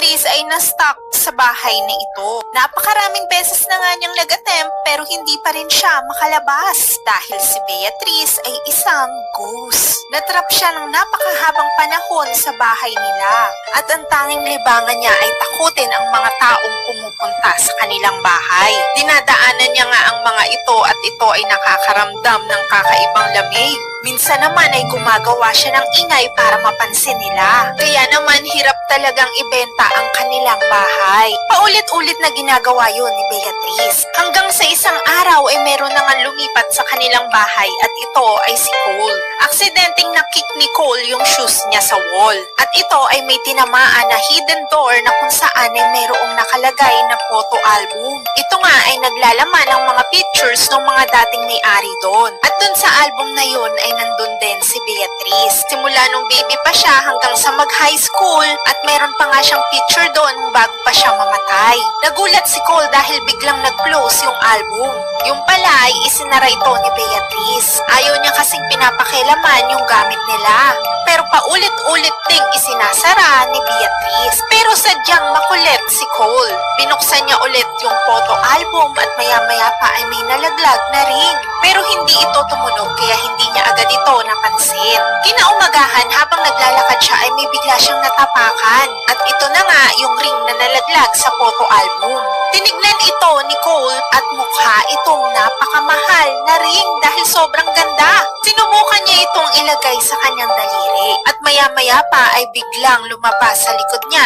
Beatrice ay na-stuck sa bahay na ito. Napakaraming beses na nga niyang nag-attempt pero hindi pa rin siya makalabas dahil si Beatrice ay isang ghost. Natrap siya ng napakahabang panahon sa bahay nila at ang tanging libangan niya ay takutin ang mga taong pumupunta sa kanilang bahay. Dinadaanan niya nga ang mga ito at ito ay nakakaramdam ng kakaibang lamig. Minsan naman ay gumagawa siya ng ingay para mapansin nila. Kaya naman hirap talagang ibenta ang kanilang bahay. Paulit-ulit na ginagawa yun ni Beatrice. Hanggang sa isang araw ay meron na nga lumipat sa kanilang bahay at ito ay si Cole. Aksidenteng nakick ni Cole yung shoes niya sa wall. At ito ay may tinamaan na hidden door na kung saan ay mayroong nakalagay na photo album. Ito nga ay naglalaman ng mga pictures ng mga dating may-ari doon. At doon sa album na yun ay nandun din si Beatrice. Simula nung baby pa siya hanggang sa mag-high school at meron pa nga siyang picture doon bago pa siya mamatay. Nagulat si Cole dahil biglang nag-close yung album. Yung pala ay isinara ito ni Beatrice. Ayaw niya kasing pinapakilaman yung gamit nila. Pero paulit-ulit ding isinasara ni Beatrice. Pero sadyang makulit si Cole. Binuksan niya ulit yung photo album at maya-maya pa ay may nalaglag na ring. Pero hindi ito tumunog kaya hindi niya agad ito napansin. Kinaumagahan habang naglalakad siya ay may bigla siyang natapakan. At ito na nga yung ring na nalaglag sa photo album. Tinignan ito ni Cole at mukha itong napakamahal na ring dahil sobrang ganda. Sinubukan niya itong ilagay sa kanyang daliri. At maya-maya pa ay biglang lumabas sa likod niya